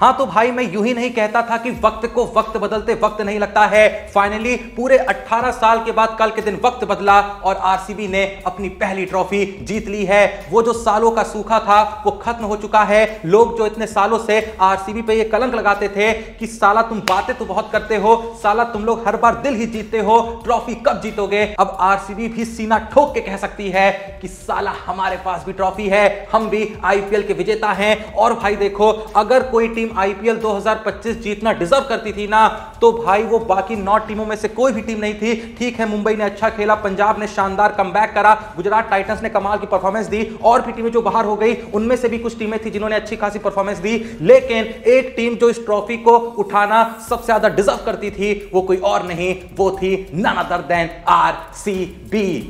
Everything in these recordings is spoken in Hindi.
हाँ तो भाई मैं यूं ही नहीं कहता था कि वक्त को वक्त बदलते वक्त नहीं लगता है। फाइनली पूरे 18 साल के बाद कल के दिन वक्त बदला और आरसीबी ने अपनी पहली ट्रॉफी जीत ली है। वो जो सालों का सूखा था वो खत्म हो चुका है। लोग जो इतने सालों से आरसीबी पे ये कलंक लगाते थे कि साला तुम बातें तो बहुत करते हो, साला तुम लोग हर बार दिल ही जीतते हो, ट्रॉफी कब जीतोगे। अब आरसीबी भी सीना ठोक के कह सकती है कि साला हमारे पास भी ट्रॉफी है, हम भी आईपीएल के विजेता हैं। और भाई देखो, अगर कोई टीम आईपीएल 2025 जीतना डिजर्व करती थी ना, तो भाई वो बाकी 9 टीमों में से कोई भी टीम नहीं थी। ठीक है, मुंबई ने अच्छा खेला, पंजाब ने शानदार कमबैक करा, गुजरात टाइटंस ने कमाल की परफॉर्मेंस दी, और भी टीमें जो बाहर हो गई उनमें से भी कुछ टीमें थी जिन्होंने अच्छी खासी परफॉर्मेंस दी। लेकिन एक टीम जो इस ट्रॉफी को उठाना सबसे ज्यादा डिजर्व करती थी वो कोई और नहीं, वो थी नन अदर देन आरसीबी।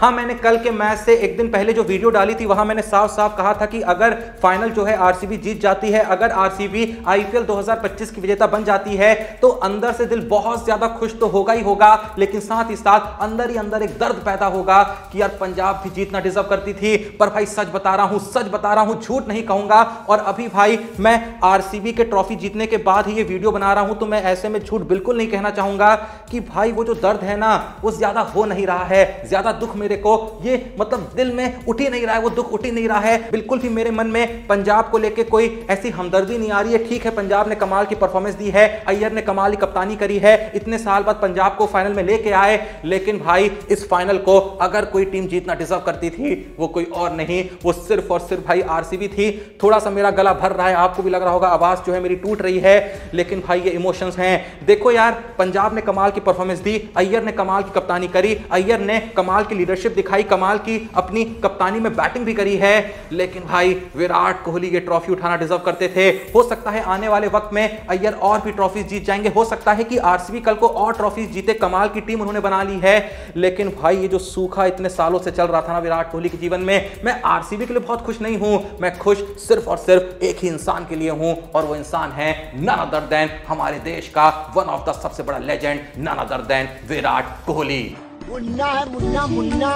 हाँ, मैंने कल के मैच से एक दिन पहले जो वीडियो डाली थी वहां मैंने साफ साफ कहा था कि अगर फाइनल जो है आरसीबी जीत जाती है, अगर आरसीबी आईपीएल 2025 की विजेता बन जाती है, तो अंदर से दिल बहुत ज्यादा खुश तो होगा ही होगा, लेकिन साथ ही साथ अंदर ही अंदर एक दर्द पैदा होगा कि यार पंजाब भी जीतना डिजर्व करती थी। पर भाई सच बता रहा हूं, झूठ नहीं कहूंगा। और अभी भाई मैं आरसीबी के ट्रॉफी जीतने के बाद ही ये वीडियो बना रहा हूं, तो मैं ऐसे में झूठ बिल्कुल नहीं कहना चाहूंगा कि भाई वो जो दर्द है ना वो ज्यादा हो नहीं रहा है, ज्यादा दुख मेरे को ये मतलब दिल में उठ ही नहीं रहा है, वो दुख उठ ही नहीं रहा है। बिल्कुल भी मेरे मन में पंजाब को लेके कोई ऐसी हमदर्दी नहीं आ रही है। ठीक है, पंजाब ने कमाल की परफॉर्मेंस दी है, अय्यर ने कमाल की कप्तानी करी है, इतने साल बाद पंजाब को फाइनल में लेके आए, लेकिन भाई इस फाइनल को अगर कोई टीम जीतना डिजर्व करती थी वो कोई और नहीं, वो सिर्फ और सिर्फ भाई आरसीबी थी। थोड़ा सा मेरा गला भर रहा है, आपको भी लग रहा होगा, आवाज जो है मेरी टूट रही है, लेकिन भाई ये इमोशंस हैं। देखो यार, पंजाब ने कमाल की परफॉर्मेंस दी, अय्यर ने कमाल की कप्तानी करी, अय्यर ने कमाल की लीडरशिप दिखाई, कमाल की अपनी कप्तानी में बैटिंग भी करी है, लेकिन भाई विराट कोहली ये ट्रॉफी उठाना डिजर्व करते थे। हो सकता है आने वाले वक्त में अय्यर और भी ट्रॉफी जीत जाएंगे, हो सकता है कि आरसीबी कल को और ट्रॉफी जीते, कमाल की टीम उन्होंने बना ली है। लेकिन भाई ये जो सूखा इतने सालों से चल रहा था ना विराट कोहली के जीवन में, मैं आरसीबी के लिए बहुत खुश नहीं हूं, मैं खुश सिर्फ और सिर्फ एक ही इंसान के लिए हूं, और वो इंसान है नन अदर देन हमारे देश का वन ऑफ द सबसे बड़ा legend, none other than Virat Kohli. Munna है मुन्ना मुन्ना,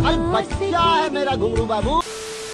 अरे बच्चा है मेरा घुंगरू बाबू।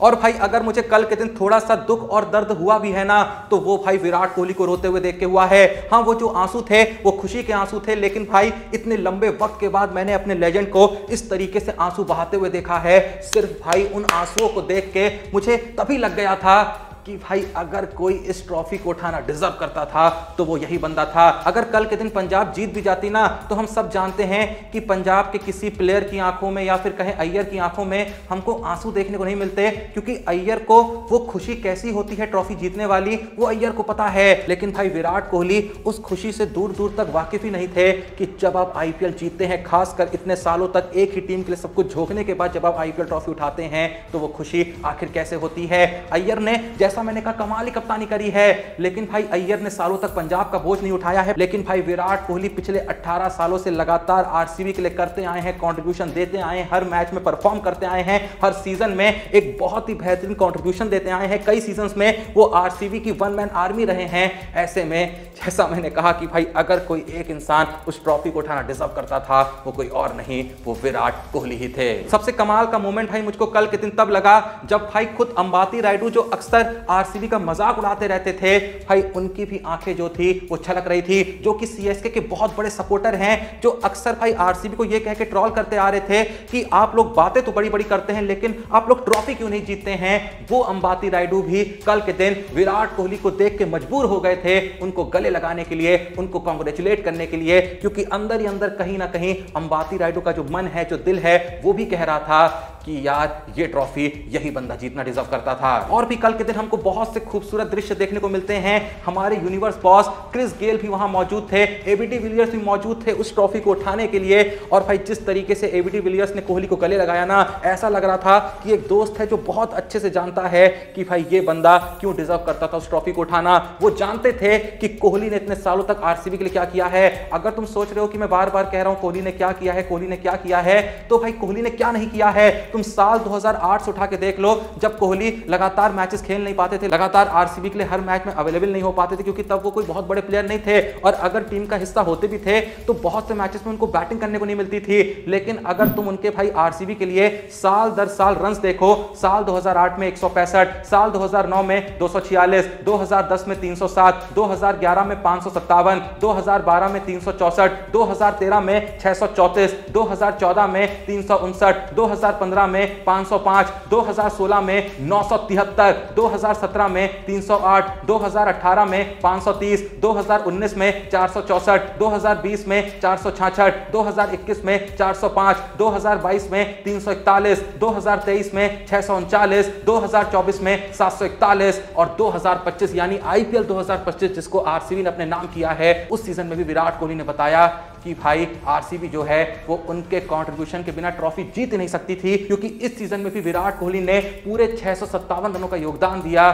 और भाई अगर मुझे कल के दिन थोड़ा सा दुख और दर्द हुआ भी है ना, तो वो भाई विराट कोहली को रोते हुए देख के हुआ है। हाँ, वो जो आंसू थे वो खुशी के आंसू थे, लेकिन भाई इतने लंबे वक्त के बाद मैंने अपने लेजेंड को इस तरीके से आंसू बहाते हुए देखा है। सिर्फ भाई उन आंसुओं को देख के मुझे तभी लग गया था कि भाई अगर कोई इस ट्रॉफी को उठाना डिजर्व करता था तो वो यही बंदा था। अगर कल के दिन पंजाब जीत भी जाती ना, तो हम सब जानते हैं कि पंजाब के किसी प्लेयर की आंखों में या फिर कहें अय्यर की आंखों में हमको आंसू देखने को नहीं मिलते, क्योंकि अय्यर को वो खुशी कैसी होती है ट्रॉफी जीतने वाली वो अय्यर को पता है। लेकिन भाई विराट कोहली उस खुशी से दूर दूर तक वाकिफ ही नहीं थे कि जब आप आईपीएल जीतते हैं, खासकर इतने सालों तक एक ही टीम के लिए सब कुछ झोंकने के बाद जब आप आईपीएल ट्रॉफी उठाते हैं तो वो खुशी आखिर कैसे होती है। अय्यर ने जैसा मैंने कहा कमाल की कप्तानी करी है, लेकिन भाई अय्यर ने सालों तक पंजाब का बोझ नहीं उठाया है। लेकिन भाई विराट कोहली पिछले 18 सालों से लगातार आरसीबी के लिए करते आए हैं, कंट्रीब्यूशन देते आए हैं, हर मैच में परफॉर्म करते आए हैं, हर सीजन में एक बहुत ही बेहतरीन कंट्रीब्यूशन देते आए हैं। कई सीजन्स में वो आरसीबी की वन मैन आर्मी रहे हैं। ऐसे में जैसा मैंने कहा कि भाई अगर कोई एक इंसान उस ट्रॉफी को उठाना डिजर्व करता था वो कोई और नहीं, वो विराट कोहली ही थे। सबसे कमाल का मोमेंट भाई मुझको कल के दिन तब लगा जब भाई खुद अंबाती रायडू, जो अक्सर आरसीबी का मजाक उड़ाते रहते थे, भाई उनकी भी आंखें जो थी वो छलक रही थी, जो कि सीएसके के बहुत बड़े सपोर्टर हैं, जो अक्सर भाई आरसीबी को ये कह के ट्रोल करते आ रहे थे कि आप लोग बातें तो बड़ी बड़ी करते हैं लेकिन आप लोग ट्रॉफी क्यों नहीं जीतते हैं। वो अंबाती रायडू भी कल के दिन विराट कोहली को देख के मजबूर हो गए थे उनको गले लगाने के लिए, उनको कांग्रेचुलेट करने के लिए, क्योंकि अंदर ही अंदर कहीं ना कहीं अंबाती रायडू का जो मन है, जो दिल है, वो भी कह रहा था कि यार ये ट्रॉफी यही बंदा जीतना डिजर्व करता था। और भी कल के दिन हमको बहुत से खूबसूरत दृश्य देखने को मिलते हैं। हमारे यूनिवर्स बॉस क्रिस गेल भी वहां मौजूद थे, एबीडी विलियर्स भी मौजूद थे उस ट्रॉफी को उठाने के लिए। और भाई जिस तरीके से एबीडी विलियर्स ने कोहली को गले लगाया ना, ऐसा लग रहा था कि एक दोस्त है जो बहुत अच्छे से जानता है कि भाई ये बंदा क्यों डिजर्व करता था उस ट्रॉफी को उठाना। वो जानते थे कि कोहली ने इतने सालों तक आरसीबी के लिए क्या किया है। अगर तुम सोच रहे हो कि मैं बार बार कह रहा हूं कोहली ने क्या किया है, कोहली ने क्या किया है, तो भाई कोहली ने क्या नहीं किया है। तुम साल 2008 से उठा के देख लो, जब कोहली लगातार मैचेस खेल नहीं पाते थे, लगातार आरसीबी के लिए हर मैच में अवेलेबल नहीं हो पाते थे, क्योंकि तब वो कोई बहुत बड़े प्लेयर नहीं थे, और अगर टीम का हिस्सा होते भी थे तो बहुत से मैचेस में उनको बैटिंग करने को नहीं मिलती थी। लेकिन अगर तुम उनके भाई आरसीबी के लिए साल दर साल रन्स देखो, साल 2008 में 165, साल 2009 में 246, 2010 में 307, 2011 में 557, 2012 में 364, 2013 में 634, 2014 में 359, 2015 में 505, 2016 में 973, 2017 में 308, 2018 में 530, 2019 में 464, 2020 में 466, 2021 में 405, 2022 में 341, 2023 में 639, 2024 में 741 और 2025 यानी आईपीएल 2025 जिसको आरसीबी ने अपने नाम किया है, उस सीजन में भी विराट कोहली ने बताया कि भाई आरसीबी जो है वो उनके कंट्रीब्यूशन के बिना ट्रॉफी जीत नहीं सकती थी, क्योंकि इस सीजन में भी विराट कोहली ने पूरे 657 रनों का योगदान दिया।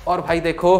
और भाई देखो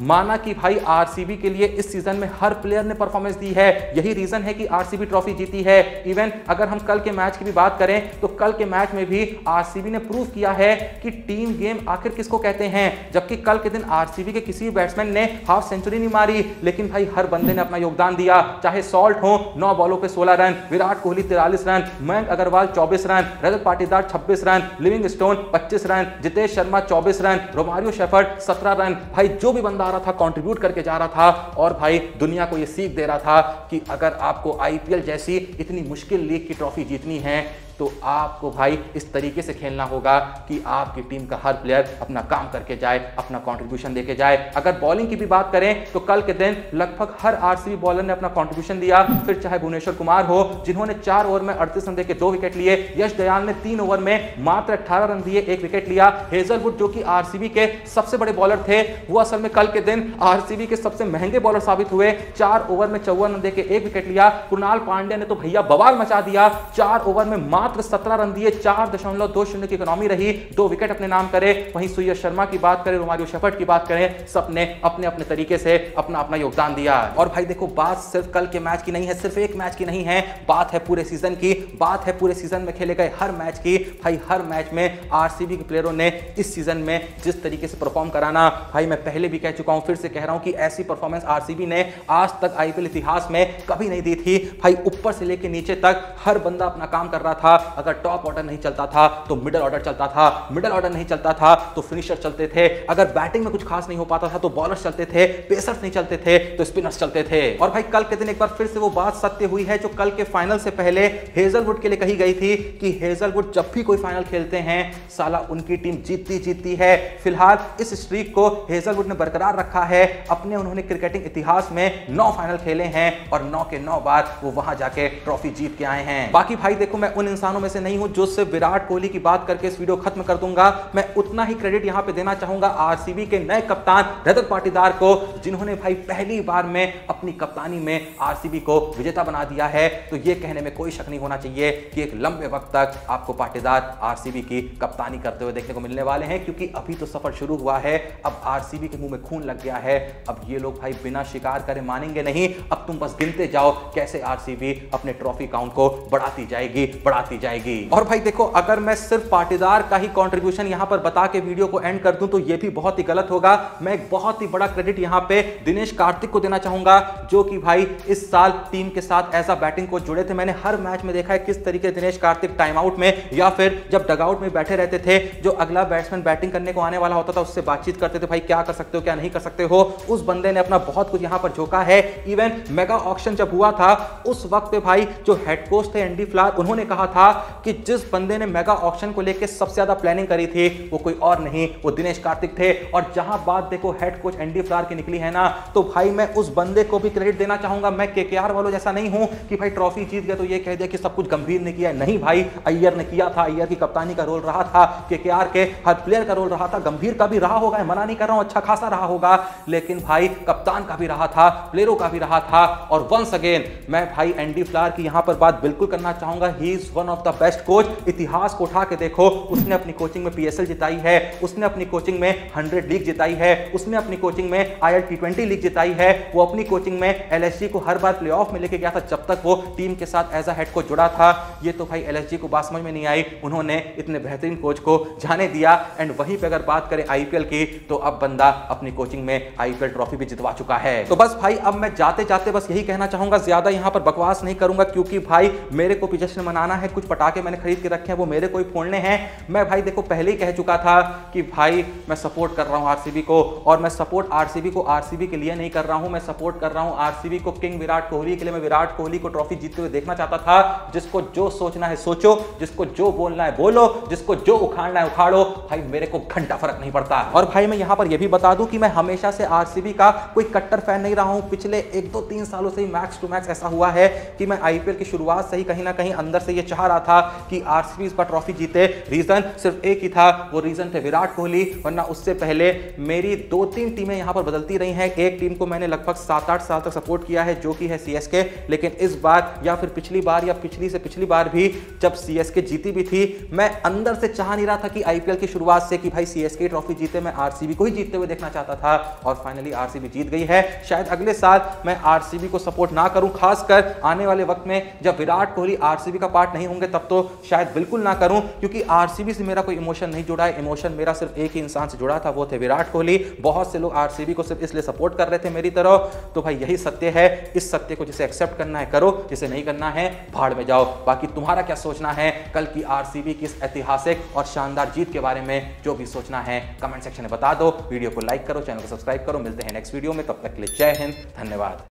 माना कि भाई आरसीबी के लिए इस सीजन में हर प्लेयर ने परफॉर्मेंस दी है, यही रीजन है कि आरसीबी ट्रॉफी जीती है। इवन अगर हम कल के मैच की भी बात करें तो कल के मैच में भी आरसीबी ने प्रूव किया है कि टीम गेम आखिर किसको कहते हैं। जबकि कल के दिन आरसीबी के किसी भी बैट्समैन ने हाफ सेंचुरी नहीं मारी, लेकिन भाई हर बंदे ने अपना योगदान दिया, चाहे सॉल्ट हो 9 बॉलों पे 16 run, Virat Kohli 43 run, Mayank Agarwal 24 run, Rajat Patidar 26 run, Livingstone 25 run, Jitesh Sharma 24 run, Romario Shepherd 17 run. भाई जो भी बंदा आ रहा था कंट्रीब्यूट करके जा रहा था, और भाई दुनिया को यह सीख दे रहा था कि अगर आपको आईपीएल जैसी इतनी मुश्किल लीग की ट्रॉफी जीतनी है तो आपको भाई इस तरीके से खेलना होगा कि आपकी टीम का हर प्लेयर अपना काम करके जाए, अपना कंट्रीब्यूशन देके जाए। अगर बॉलिंग की भी बात करें तो कल के दिन लगभग हर आरसीबी बॉलर ने अपना कंट्रीब्यूशन दिया, फिर चाहे भुवनेश्वर कुमार हो जिन्होंने 4 ओवर में 38 रन देके 2 विकेट लिए, यश दयाल ने 3 ओवर में मात्र 18 रन दिए 1 विकेट लिया, हेजलवुड जो कि आरसीबी के सबसे बड़े बॉलर थे वो असल में कल के दिन आरसीबी के सबसे महंगे बॉलर साबित हुए, 4 ओवर में 54 रन देके 1 विकेट लिया। कुणाल पांड्या ने तो भैया बवाल मचा दिया, 4 ओवर में मात्र 17 रन दिए, 4.20 की इकोनॉमी रही, 2 विकेट अपने नाम करे। वहीं सूर्य शर्मा की बात करें, रोमारियो शेफर्ड की बात करें, सबने अपने अपने तरीके से अपना अपना योगदान दिया। और भाई देखो बात सिर्फ कल के मैच की नहीं है, सिर्फ एक मैच की नहीं है, बात है पूरे सीजन की, बात है पूरे सीजन में खेले गए हर मैच की। भाई हर मैच में आरसीबी के प्लेयरों ने इस सीजन में जिस तरीके से परफॉर्म कराना, भाई मैं पहले भी कह चुका हूं, फिर से कह रहा हूं कि ऐसी परफॉर्मेंस आरसीबी ने आज तक आईपीएल इतिहास में कभी नहीं दी थी। भाई ऊपर से लेकर नीचे तक हर बंदा अपना काम कर रहा था। अगर टॉप ऑर्डर नहीं चलता था तो मिडिल ऑर्डर चलता था, मिडिल ऑर्डर नहीं चलता था तो फिनिशर चलते थे, अगर बैटिंग में कुछ खास नहीं हो पाता था तो बॉलर्स चलते थे, पेसर्स नहीं चलते थे तो स्पिनर्स चलते थे। और भाई कल के दिन एक बार फिर से वो बात सत्य हुई है जो कल के फाइनल से पहले हेजलवुड के लिए कही गई थी कि हेजलवुड जब भी कोई फाइनल खेलते हैं साला उनकी टीम जीतती है। फिलहाल इस स्ट्रीक को हेजलवुड ने बरकरार रखा है। अपने उन्होंने क्रिकेटिंग इतिहास में 9 फाइनल खेले हैं और 9 के 9 बार वो वहां जाके ट्रॉफी जीत के आए हैं। बाकी भाई देखो मैं उन इंसानों में से नहीं हूं जो सिर्फ विराट कोहली की बात करके इस वीडियो खत्म कर दूंगा। मैं उतना ही क्रेडिट यहां पे देना चाहूंगा आरसीबी के नए कप्तान रजत पाटीदार को, जिन्होंने भाई पहली बार में अपनी कप्तानी में आरसीबी को विजेता बना दिया है। तो ये कहने में कोई शक नहीं होना चाहिए कि एक लंबे वक्त तक आपको पाटीदार आरसीबी की कप्तानी करते हुए देखने को मिलने वाले हैं, क्योंकि अभी तो सफर शुरू हुआ है। अब आरसीबी के मुंह में खून लग गया है। अब ये लोग भाई बिना शिकार करे मानेंगे नहीं। अब तुम बस गिनते जाओ कैसे आरसीबी अपने ट्रॉफी काउंट को बढ़ाती जाएगी। और भाई देखो अगर मैं सिर्फ पाटीदार का ही कंट्रीब्यूशन यहां पर बता के वीडियो को एंड कर दूं तो यह भी बहुत ही गलत होगा। मैं एक बहुत ही बड़ा क्रेडिट यहां पे दिनेश कार्तिक को देना चाहूंगा, जो कि भाई इस साल टीम के साथ ऐसा बैटिंग को जुड़े थे। मैंने हर मैच में देखा है किस तरीके से दिनेश कार्तिक टाइम आउट में या फिर जब डगआउट में बैठे रहते थे, जो अगला बैट्समैन बैटिंग करने को आने वाला होता था उससे बातचीत करते थे, भाई क्या कर सकते हो क्या नहीं कर सकते हो। उस बंदे ने अपना बहुत कुछ यहां पर झोंका है। इवन मेगा ऑक्शन जब हुआ था उस वक्त पे भाई जो हेड कोच थे एंडी फ्लार, उन्होंने कहा था कि जिस बंदे ने मेगा ऑक्शन को लेकर सबसे ज्यादा प्लानिंग करी थी वो कोई और नहीं, वो दिनेश कार्तिक थे। और जहां बात देखो हेड कोच एंडी फ्लार की निकली है ना, तो भाई मैं उस बंदे को भी क्रेडिट देना चाहूंगा। मैं केकेआर वालों जैसा नहीं हूं कि भाई ट्रॉफी जीत गया तो ये कह दिया कि सब कुछ गंभीर ने किया। नहीं भाई, अय्यर ने किया था, अय्यर की कप्तानी का रोल रहा था, केकेआर के हर प्लेयर का रोल रहा था, गंभीर का भी रहा होगा, मना नहीं कर रहा हूं, अच्छा खासा रहा होगा, लेकिन भाई कप्तान का भी रहा था, प्लेयरों का भी रहा था। और वंस अगेन मैं भाई एंडी फ्लार की यहां पर बात बिल्कुल करना चाहूंगा। He is one of the best coach. इतिहास को उठा के देखो, उसने अपनी कोचिंग में PSL जिताई है, उसने अपनी कोचिंग में 100 लीग जिताई है, उसने अपनी कोचिंग में IL T20 लीग जिताई है, वो अपनी कोचिंग में LSG को हर बार प्लेऑफ में लेके गया था जब तक वो टीम के साथ एज अ हेड कोच जुड़ा था। ये तो भाई LSG को बात समझ में नहीं आई, उन्होंने इतने बेहतरीन कोच को जाने दिया। एंड वहीं पे अगर बात करें IPL की, तो अब बंदा अपनी कोचिंग में IPL ट्रॉफी भी जितवा चुका है। तो बस भाई अब मैं जाते जाते बस यही कहना चाहूंगा, ज्यादा यहां पर बकवास नहीं करूंगा, क्योंकि भाई मेरे को भी जश्न मनाना है। कुछ पटाखे मैंने खरीद के रखे हैं, वो मेरे को ही फोड़ने हैं। मैं भाई देखो पहले ही कह चुका था कि भाई मैं सपोर्ट कर रहा हूं RCB को, और मैं सपोर्ट RCB को RCB के लिए नहीं कर रहा हूं, मैं सपोर्ट कर रहा हूं RCB को किंग विराट कोहली के लिए। मैं विराट कोहली को ट्रॉफी जीतते हुए देखना चाहता था। जिसको जो सोचना है सोचो, जिसको जो बोलना है बोलो, जिसको जो उखाड़ना है उखाड़ो, भाई मेरे को घंटा फर्क नहीं पड़ता। और भाई मैं यहां पर यह भी बता दूं कि मैं हमेशा से RCB का कोई कट्टर फैन नहीं रहा हूं। पिछले 1-2-3 सालों से ही मैक्स टू मैक्स ऐसा हुआ है कि मैं IPL की शुरुआत से ही कहीं ना कहीं अंदर से ये चाह रहा था कि RCB इस बार ट्रॉफी जीते। रीजन सिर्फ एक ही था, वो रीजन थे विराट कोहली। वरना उससे पहले मेरी 2-3 टीमें यहां पर बदलती रही हैं। एक टीम को मैंने लगभग 7-8 साल तक सपोर्ट किया है, जो कि है CSK। लेकिन इस बार या फिर पिछली बार या पिछली से पिछली बार भी जब CSK जीती भी थी, मैं अंदर से चाह नहीं रहा था कि IPL की शुरुआत से कि भाई CSK ट्रॉफी जीते, मैं RCB को ही जीतते हुए देखना चाहता था। और फाइनली RCB जीत गई है। शायद अगले साल मैं RCB को सपोर्ट ना करूं, खासकर आने वाले वक्त में जब विराट कोहली RCB का पार्ट नहीं होंगे, तब तो शायद बिल्कुल ना करूं, क्योंकि RCB से मेरा कोई इमोशन नहीं जुड़ा है। इमोशन मेरा सिर्फ एक ही इंसान से जुड़ा था, वो थे विराट कोहली। बहुत से लोग RCB को सिर्फ इसलिए सपोर्ट कर रहे थे मेरी तरह। तो भाई यही सत्य है। इस सत्य को जिसे एक्सेप्ट करना है करो, जिसे नहीं करना है भाड़ में जाओ। बाकी तुम्हारा क्या सोचना है कल की RCB की इस ऐतिहासिक और शानदार जीत के बारे में, जो भी सोचना है कमेंट सेक्शन में बता दो। वीडियो को लाइक करो, चैनल को सब्सक्राइब करो। मिलते हैं नेक्स्ट वीडियो में, तब तक के लिए जय हिंद, धन्यवाद।